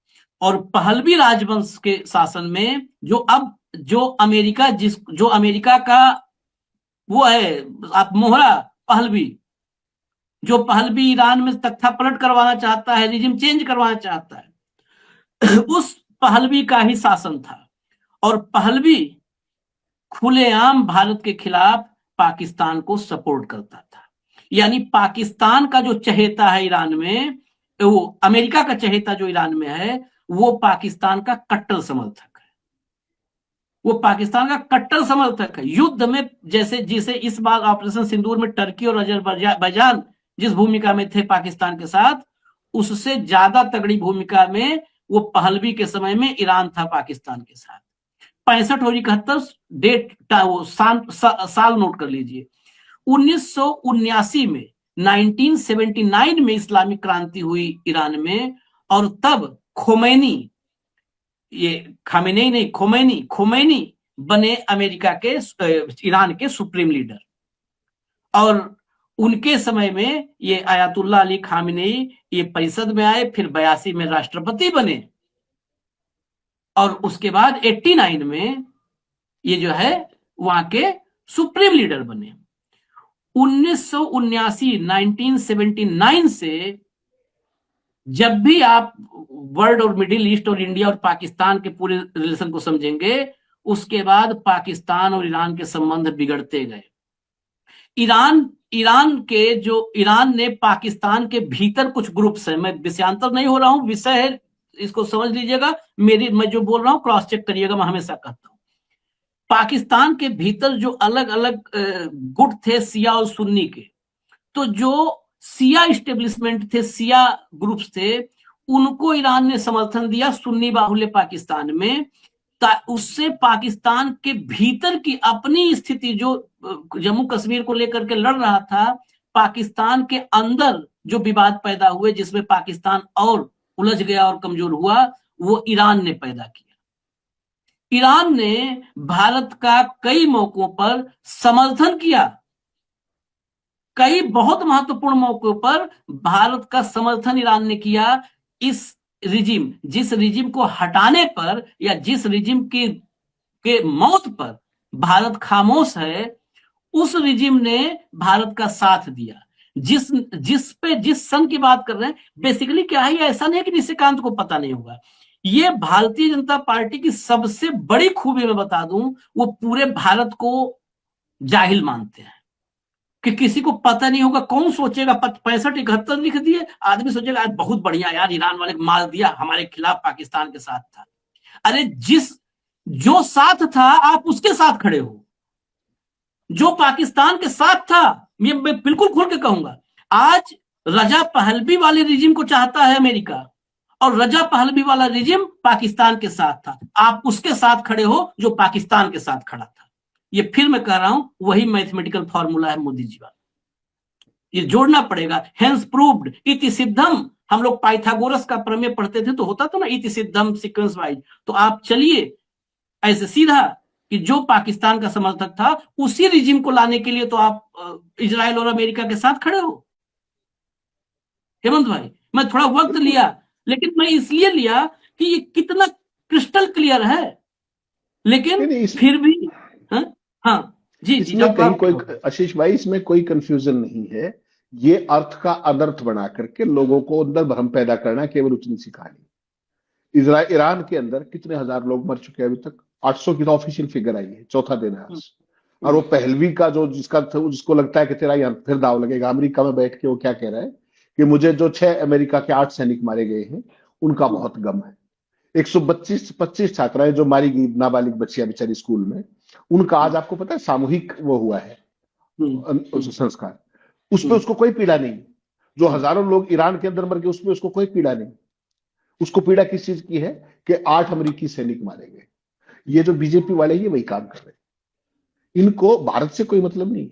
और पहलवी राजवंश के शासन में जो अमेरिका का वो है, आप मोहरा पहलवी, जो पहलवी ईरान में तख्ता पलट करवाना चाहता है, रिजिम चेंज करवाना चाहता है, उस पहलवी का ही शासन था। और पहलवी खुलेआम भारत के खिलाफ पाकिस्तान को सपोर्ट करता था। यानी पाकिस्तान का जो चहेता है ईरान में, वो अमेरिका का चहेता जो ईरान में है, वो पाकिस्तान का कट्टर समर्थक है। वो पाकिस्तान का कट्टर समर्थक है। युद्ध में जिसे इस बार ऑपरेशन सिंदूर में टर्की और अजरबैजान जिस भूमिका में थे पाकिस्तान के साथ, उससे ज्यादा तगड़ी भूमिका में वो पहलवी के समय में ईरान था पाकिस्तान के साथ। 65 और 71 डेट वो साल नोट कर लीजिए। 1979 में 1979 में इस्लामिक क्रांति हुई ईरान में, और तब खोमैनी, ये खामेनेई नहीं, खोमैनी बने अमेरिका के ईरान के सुप्रीम लीडर। और उनके समय में ये आयतुल्ला अली खामेनेई ये परिषद में आए, फिर 82 में राष्ट्रपति बने, और उसके बाद 89 में ये जो है वहां के सुप्रीम लीडर बने। 1979 से जब भी आप वर्ल्ड और मिडिल ईस्ट और इंडिया और पाकिस्तान के पूरे रिलेशन को समझेंगे, उसके बाद पाकिस्तान और ईरान के संबंध बिगड़ते गए। ईरान ने पाकिस्तान के भीतर कुछ ग्रुप्स हैं, मैं विषयांतर नहीं हो रहा हूं, विषय है, इसको समझ लीजिएगा। मैं जो बोल रहा हूं क्रॉस चेक करिएगा, मैं हमेशा कहता हूं। पाकिस्तान के भीतर जो अलग अलग गुट थे शिया और सुन्नी के, तो जो शिया इस्टेब्लिशमेंट थे, शिया ग्रुप्स थे, उनको ईरान ने समर्थन दिया सुन्नी बाहुल्य पाकिस्तान में। उससे पाकिस्तान के भीतर की अपनी स्थिति, जो जम्मू कश्मीर को लेकर के लड़ रहा था, पाकिस्तान के अंदर जो विवाद पैदा हुए जिसमें पाकिस्तान और उलझ गया और कमजोर हुआ, वो ईरान ने पैदा किया। ईरान ने भारत का कई मौकों पर समर्थन किया, कई बहुत महत्वपूर्ण मौकों पर भारत का समर्थन ईरान ने किया। जिस रिजिम को हटाने पर या जिस रिजिम के मौत पर भारत खामोश है, उस रिजिम ने भारत का साथ दिया। जिस सन की बात कर रहे हैं, बेसिकली क्या है, ऐसा नहीं है कि निशिकांत को पता नहीं होगा। ये भारतीय जनता पार्टी की सबसे बड़ी खूबी मैं बता दूं, वो पूरे भारत को जाहिल मानते हैं कि किसी को पता नहीं होगा। कौन सोचेगा 65-71 लिख दिए, आदमी सोचेगा आज बहुत बढ़िया यार, ईरान वाले माल दिया, हमारे खिलाफ पाकिस्तान के साथ था। अरे जो साथ था आप उसके साथ खड़े हो, जो पाकिस्तान के साथ था, मैं बिल्कुल खुल के कहूंगा। आज रजा पहलवी वाले रिजिम को चाहता है अमेरिका, और रजा पहलवी वाला रिजिम पाकिस्तान के साथ था, आप उसके साथ खड़े हो जो पाकिस्तान के साथ खड़ा था। ये फिर मैं कह रहा हूं वही मैथमेटिकल फॉर्मूला है मोदी जी वाला, ये जोड़ना पड़ेगा। हेंस प्रूव्ड इति सिद्धम, हम लोग पाइथागोरस का प्रमेय पढ़ते थे तो होता था ना इति सिद्धम सीक्वेंस वाइज। तो आप चलिए ऐसे सीधा कि जो पाकिस्तान का समर्थक था उसी रिजिम को लाने के लिए तो आप इजराइल और अमेरिका के साथ खड़े हो। हेमंत भाई, मैं थोड़ा वक्त लिया, लेकिन मैं इसलिए लिया कि ये कितना क्रिस्टल क्लियर है, लेकिन फिर भी हाँ जी जी, इसमें कहीं कोई, आशीष भाई, इसमें कोई कंफ्यूजन नहीं है। ये अर्थ का अनर्थ बना करके लोगों को अंदर भ्रम पैदा करना, केवल उतनी सी कहानी। इजराइल ईरान के अंदर कितने हजार लोग मर चुके हैं अभी तक? 800 की तो ऑफिशियल फिगर आई है, चौथा दिन है आज। और वो पहलवी का जो जिसको लगता है कि तेरा यहाँ फिर दाव लगेगा, अमेरिका में बैठ के वो क्या कह रहा है कि मुझे जो 6 अमेरिका के 8 सैनिक मारे गए हैं उनका बहुत गम है। 125 छात्राएं जो मारी गई, नाबालिग बच्चियां बेचारी स्कूल में, उनका आज आपको पता है सामूहिक वो हुआ है संस्कार। उसमें उसको कोई पीड़ा नहीं। जो हजारों लोग ईरान के अंदर मर गए उसमें उसको कोई पीड़ा नहीं। उसको पीड़ा किस चीज की है कि 8 अमेरिकी सैनिक मारे गए। ये जो बीजेपी वाले ये वही काम कर रहे हैं। इनको भारत से कोई मतलब नहीं।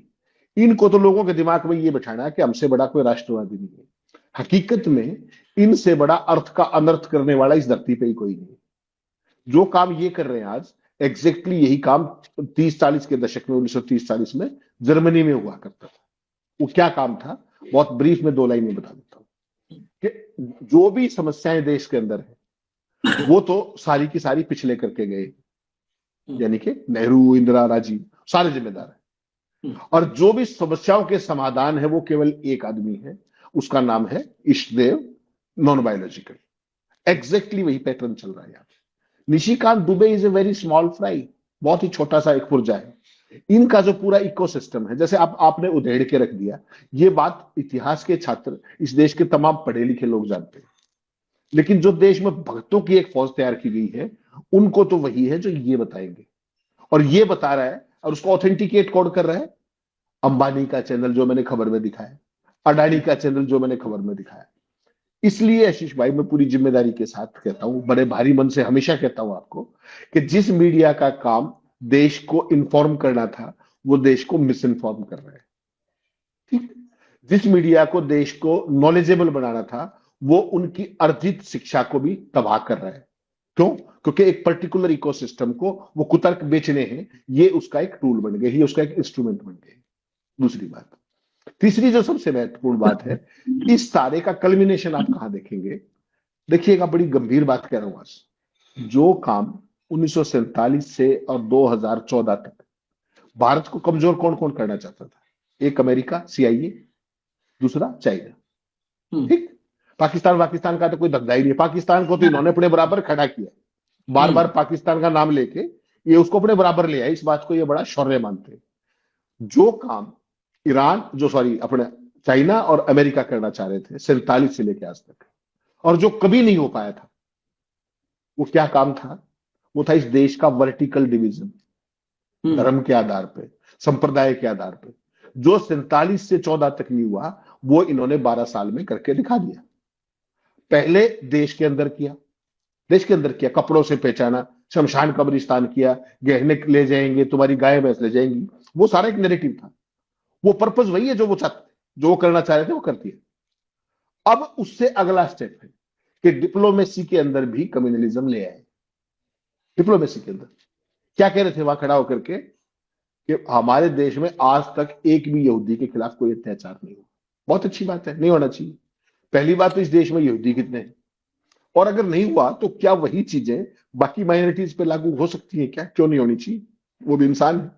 इनको तो लोगों के दिमाग में ये बैठाना है कि हमसे बड़ा कोई राष्ट्रवादी नहीं है। हकीकत में इनसे बड़ा अर्थ का अनर्थ करने वाला इस धरती पे ही कोई नहीं। जो काम ये कर रहे हैं आज, एग्जैक्टली यही काम 30-40 के दशक में, 1930-40 में जर्मनी में हुआ करता था। वो क्या काम था, बहुत ब्रीफ में 2 लाइन में बता देता हूं कि जो भी समस्याएं देश के अंदर है वो तो सारी की सारी पिछले करके गए, यानी कि नेहरू, इंदिरा, राजीव सारे जिम्मेदार हैं। और जो भी समस्याओं के समाधान है वो केवल एक आदमी है, उसका नाम है इष्टदेव, नॉन बायोलॉजिकल। एग्जैक्टली वही पैटर्न चल रहा है यहाँ। Nishikant Dubey is a very small fry, बहुत ही छोटा सा एक पुर्जा है। इनका जो पूरा इकोसिस्टम है, जैसे आपने उधेड़ के रख दिया, ये बात इतिहास के छात्र, इस देश के तमाम पढ़े लिखे लोग जानते हैं। लेकिन जो देश में भक्तों की एक फौज तैयार की गई है, उनको तो वही है जो ये बताएंगे। और ये बता रहा है और उसको ऑथेंटिकेट कौन कर रहा है? अंबानी का चैनल जो मैंने खबर में दिखाया, अडानी का चैनल जो मैंने खबर में दिखाया। इसलिए आशीष भाई, मैं पूरी जिम्मेदारी के साथ कहता हूं, बड़े भारी मन से हमेशा कहता हूं आपको कि जिस मीडिया का काम देश को इन्फॉर्म करना था वो देश को मिस इन्फॉर्म कर रहा है। ठीक, जिस मीडिया को देश को नॉलेजेबल बनाना था वो उनकी अर्जित शिक्षा को भी तबाह कर रहा है। क्यों? क्योंकि एक पर्टिकुलर इकोसिस्टम को वो कुतर्क बेचने हैं, ये उसका एक टूल बन गए, ये उसका एक इंस्ट्रूमेंट बन गए। दूसरी बात, तीसरी जो सबसे महत्वपूर्ण बात है, इस सारे का कल्मिनेशन आप कहां देखेंगे? देखिएगा, बड़ी गंभीर बात कह रहा हूं आज। जो काम 1947 से और 2014 तक भारत को कमजोर कौन कौन करना चाहता था? एक अमेरिका, CIA, दूसरा चाइना। ठीक, पाकिस्तान का तो कोई धंधा ही नहीं। पाकिस्तान को तो इन्होंने अपने बराबर खड़ा किया, बार बार पाकिस्तान का नाम लेके ये उसको अपने बराबर ले आए। इस बात को ये बड़ा शौर्य मानते। जो काम अपने चाइना और अमेरिका करना चाह रहे थे 47 से लेकर आज तक, और जो कभी नहीं हो पाया था, वो क्या काम था? वो था इस देश का वर्टिकल डिवीजन, धर्म के आधार पे, संप्रदाय के आधार पे। जो 47 से 14 तक नहीं हुआ, वो इन्होंने 12 साल में करके दिखा दिया। पहले देश के अंदर किया, कपड़ों से पहचाना, शमशान कब्रिस्तान किया, गहने ले जाएंगे, तुम्हारी गाय भैंस ले जाएंगी, वो सारा एक नैरेटिव था। वो पर्पस वही है जो वो चाहते, जो वो करना चाह रहे थे वो कर दिया। अब उससे अगला स्टेप है कि डिप्लोमेसी के अंदर भी कम्युनलिज्म ले आए। डिप्लोमेसी के अंदर क्या कह रहे थे वहां खड़ा होकर के कि हमारे देश में आज तक एक भी यहूदी के खिलाफ कोई अत्याचार नहीं हुआ। बहुत अच्छी बात है, नहीं होना चाहिए। पहली बात तो इस देश में यहूदी कितने हैं, और अगर नहीं हुआ तो क्या वही चीजें बाकी माइनॉरिटीज पे लागू हो सकती है क्या? क्यों नहीं होनी चाहिए? वो भी इंसान है,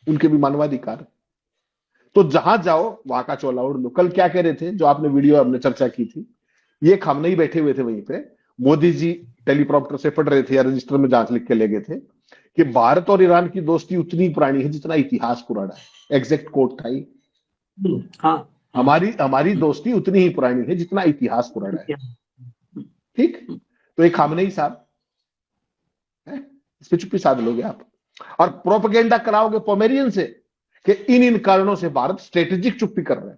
उनके भी मानवाधिकार। तो जहां जाओ वहां का चोला उड़ लो। कल क्या कह रहे थे, जो आपने वीडियो हमने चर्चा की थी, ये खामने ही बैठे हुए थे वहीं पे, मोदी जी टेलीप्रॉम्प्टर से पढ़ रहे थे या रजिस्टर में जांच लिख के ले गए थे कि भारत और ईरान की दोस्ती उतनी पुरानी है जितना इतिहास पुराना है। एग्जैक्ट कोट था ये। हाँ, हमारी दोस्ती उतनी ही पुरानी है जितना इतिहास पुराना है। ठीक, तो एक खामने ही साहब है, इस पे चुप्पी साध लोगे आप, और प्रोपेगेंडा कराओगे पोमेरियन से कि इन कारणों से भारत स्ट्रेटेजिक चुप्पी कर रहा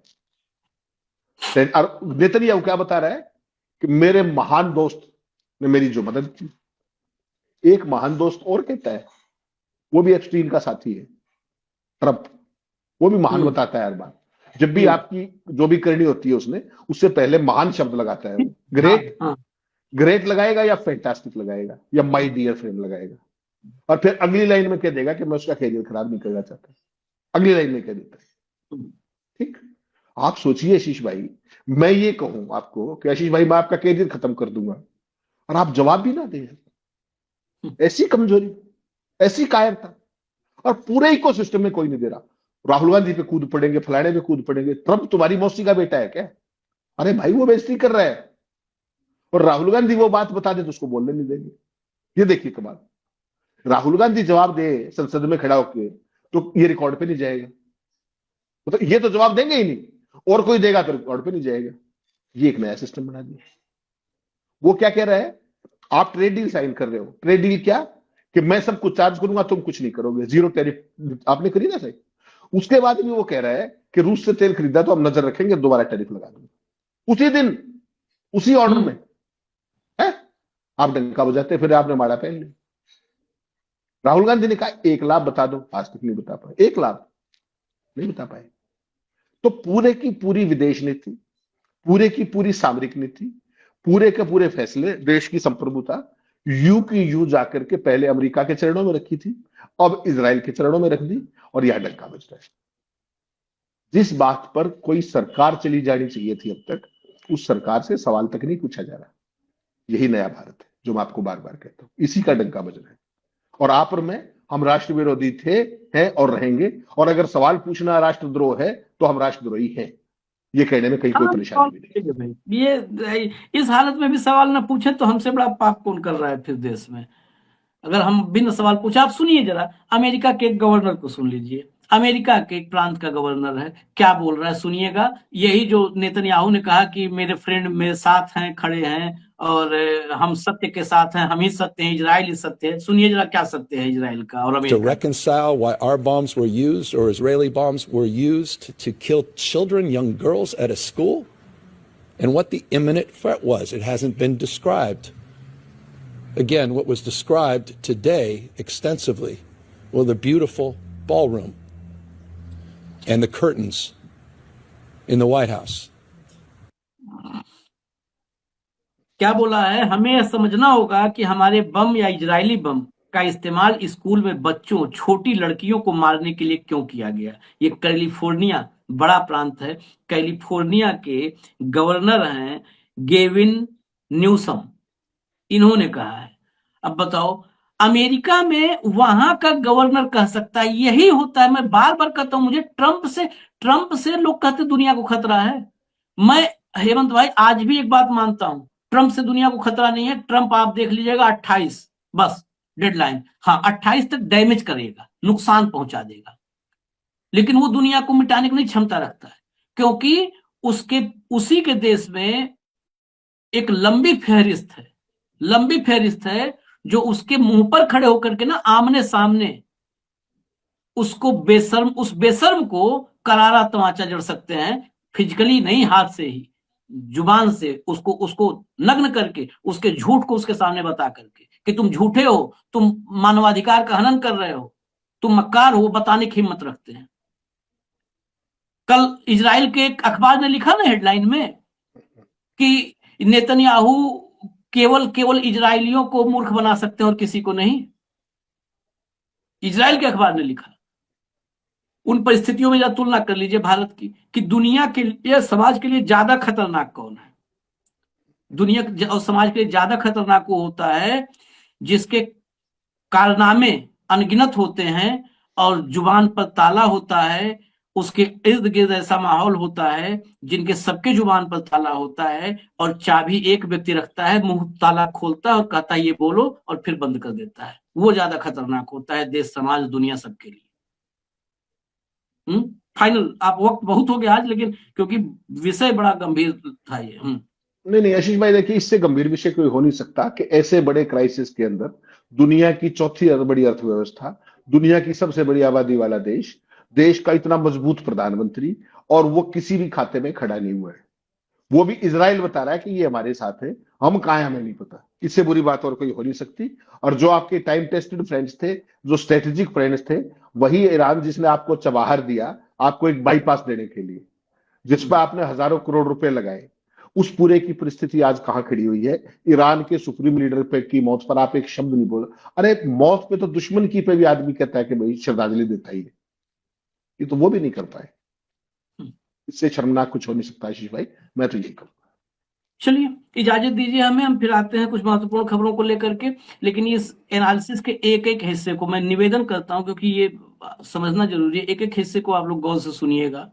है। और नेतन्याहू क्या बता रहा है कि मेरे महान दोस्त ने मेरी जो मदद की। एक महान दोस्त और कहता है, वो भी एप्स्टीन का साथी है, ट्रंप, वो भी महान बताता है हर बार। जब भी आपकी जो भी करनी होती है उसने, उससे पहले महान शब्द लगाता है वो। ग्रेट, हाँ, ग्रेट लगाएगा या फैंटास्टिक लगाएगा या माय डियर फ्रेंड लगाएगा, और फिर अगली लाइन में कह देगा कि मैं उसका कैरियर खराब नहीं करना चाहता, अगली लाइन में कह देता है। ठीक, आप सोचिए आशीष भाई, मैं ये कहूं आपको कि आशीष भाई मैं आपका कैरियर खत्म कर दूंगा, और आप जवाब भी ना दें। ऐसी कमजोरी, ऐसी कायरता, और पूरे इकोसिस्टम में कोई नहीं दे रहा। राहुल गांधी पे कूद पड़ेंगे, फलाने पे कूद पड़ेंगे, ट्रंप तुम्हारी मौसी का बेटा है क्या? अरे भाई वो बेइज्जती कर रहा है, और राहुल गांधी वो बात बता दे तो उसको बोलने नहीं देंगे। ये देखिए कमाल, राहुल गांधी जवाब दे संसद में खड़ा होकर तो ये रिकॉर्ड पे नहीं जाएगा, मतलब ये तो जवाब देंगे ही नहीं, और कोई देगा तो रिकॉर्ड पे नहीं जाएगा। ये एक नया सिस्टम बना दिया। वो क्या कह रहा है, आप ट्रेड डील साइन कर रहे हो, ट्रेड डील क्या कि मैं सब कुछ चार्ज करूंगा, तुम कुछ नहीं करोगे, जीरो टैरिफ आपने करी ना सही। उसके बाद भी वो कह रहा है कि रूस से तेल खरीदा तो हम नजर रखेंगे, दोबारा टैरिफ लगा देंगे। उसी दिन, उसी ऑर्डर में है, आप डंका बजाते फिर आपने माड़ा पहन लिया। राहुल गांधी ने कहा 1 लाख बता दो, आज तक नहीं बता पाए, 1 लाख नहीं बता पाए। तो पूरे की पूरी विदेश नीति, पूरे की पूरी सामरिक नीति, पूरे के पूरे फैसले, देश की संप्रभुता यू की यू जाकर के पहले अमेरिका के चरणों में रखी थी, अब इजराइल के चरणों में रख दी, और यह डंका बज रहा है। जिस बात पर कोई सरकार चली जानी चाहिए थी अब तक, उस सरकार से सवाल तक नहीं पूछा जा रहा। यही नया भारत है जो मैं आपको बार बार कहता हूं, इसी का डंका बज रहा है। और आप और मैं, हम राष्ट्र विरोधी थे, हैं और रहेंगे, और अगर सवाल पूछना राष्ट्रद्रोह है तो हम राष्ट्रद्रोही हैं, ये कहने में कहीं कोई हाँ, परेशानी भी नहीं। ठीक है भाई। ये इस हालत में भी सवाल ना पूछे तो हमसे बड़ा पाप कौन कर रहा है फिर देश में। अगर हम बिना सवाल पूछे, आप सुनिए जरा, अमेरिका के एक गवर्नर को सुन लीजिए, अमेरिका के एक प्रांत का गवर्नर है, क्या बोल रहा है सुनिएगा। यही जो नेतन्याहू ने कहा कि मेरे फ्रेंड मेरे साथ हैं, खड़े हैं, और हम सत्य के साथ हैं, हम ही सत्य हैं, इजराइल ही सत्य है। सुनिए जरा क्या सत्य है इजराइल का और To अमेरिका का। reconcile why our bombs were used, or Israeli bombs were used, to kill children, young girls at a school, and what the imminent threat was. It hasn't been described. Again, what was described today extensively were the beautiful ballroom and the curtains in the White House. क्या बोला है, हमें यह समझना होगा कि हमारे बम या इजरायली बम का इस्तेमाल स्कूल में बच्चों, छोटी लड़कियों को मारने के लिए क्यों किया गया। ये कैलिफोर्निया बड़ा प्रांत है, कैलिफोर्निया के गवर्नर हैं गेविन न्यूसम, इन्होंने कहा है। अब बताओ, अमेरिका में वहां का गवर्नर कह सकता है। यही होता है, मैं बार बार कहता हूं, मुझे ट्रंप से लोग कहते दुनिया को खतरा है। मैं हेमंत भाई आज भी एक बात मानता हूं, ट्रंप से दुनिया को खतरा नहीं है। ट्रंप आप देख लीजिएगा 28 बस डेडलाइन, हाँ 28 तक डैमेज करेगा, नुकसान पहुंचा देगा, लेकिन वो दुनिया को मिटाने की नहीं क्षमता रखता है, क्योंकि उसी के देश में एक लंबी फहरिस्त है जो उसके मुंह पर खड़े होकर के ना आमने सामने उसको उस बेशर्म को करारा तमाचा जड़ सकते हैं, फिजिकली नहीं, हाथ से ही, जुबान से उसको नग्न करके, उसके झूठ को उसके सामने बता करके कि तुम झूठे हो, तुम मानवाधिकार का हनन कर रहे हो, तुम मक्कार हो, बताने की हिम्मत रखते हैं। कल इजराइल के एक अखबार ने लिखा ना हेडलाइन में कि नेतन्याहू केवल इजरायलियों को मूर्ख बना सकते हैं और किसी को नहीं। इजराइल के अखबार ने लिखा। उन परिस्थितियों में जरा तुलना कर लीजिए भारत की कि दुनिया के लिए, समाज के लिए ज्यादा खतरनाक कौन है। दुनिया और समाज के लिए ज्यादा खतरनाक वो होता है जिसके कारनामे अनगिनत होते हैं और जुबान पर ताला होता है, उसके इर्द गिर्द ऐसा माहौल होता है जिनके सबके जुबान पर ताला होता है, और चाबी एक व्यक्ति रखता है, मुंह ताला खोलता है और कहता है ये बोलो, और फिर बंद कर देता है। वो ज्यादा खतरनाक होता है देश, समाज, दुनिया सबके लिए। फाइनल, आप वक्त बहुत हो गया आज, लेकिन क्योंकि विषय बड़ा गंभीर था ये। नहीं आशीष भाई, देखिए इससे गंभीर विषय कोई हो नहीं सकता कि ऐसे बड़े क्राइसिस के अंदर दुनिया की चौथी बड़ी अर्थव्यवस्था, दुनिया की सबसे बड़ी आबादी वाला देश का इतना मजबूत प्रधानमंत्री, और वो किसी भी खाते में खड़ा नहीं हुआ है। वो भी इजराइल बता रहा है कि ये हमारे साथ है, हम कहाँ हैं हमें नहीं पता। इससे बुरी बात और कोई हो नहीं सकती। और जो आपके टाइम टेस्टेड फ्रेंड्स थे, जो स्ट्रेटेजिक फ्रेंड्स थे, वही ईरान जिसने आपको चबाहर दिया आपको एक बाईपास देने के लिए, जिस पर आपने हजारों करोड़ रुपए लगाए, उस पूरे की परिस्थिति आज कहां खड़ी हुई है। ईरान के सुप्रीम लीडर पे की मौत पर आप एक शब्द नहीं बोल। अरे मौत पे तो दुश्मन की पे भी आदमी कहता है कि भाई श्रद्धांजलि देता ही है, ये तो वो भी नहीं कर पाए। इससे शर्मनाक कुछ हो नहीं सकता आशीष भाई, मैं तो यही कहूंगा। चलिए इजाजत दीजिए हमें, हम फिर आते हैं कुछ महत्वपूर्ण खबरों को लेकर के। लेकिन इस एनालिसिस के एक एक हिस्से को मैं निवेदन करता हूं, क्योंकि ये समझना जरूरी है, एक एक हिस्से को आप लोग गौर से सुनिएगा।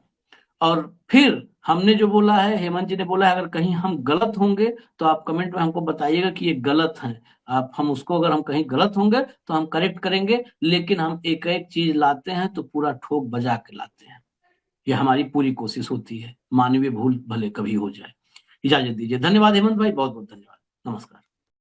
और फिर हमने जो बोला है, हेमंत जी ने बोला है, अगर कहीं हम गलत होंगे तो आप कमेंट में हमको बताइएगा कि ये गलत है। आप हम उसको, अगर हम कहीं गलत होंगे तो हम करेक्ट करेंगे, लेकिन हम एक एक चीज लाते हैं तो पूरा ठोक बजा के लाते हैं। ये हमारी पूरी कोशिश होती है, मानवीय भूल भले कभी हो जाए। इजाजत दीजिए, धन्यवाद हेमंत भाई, बहुत बहुत धन्यवाद, नमस्कार।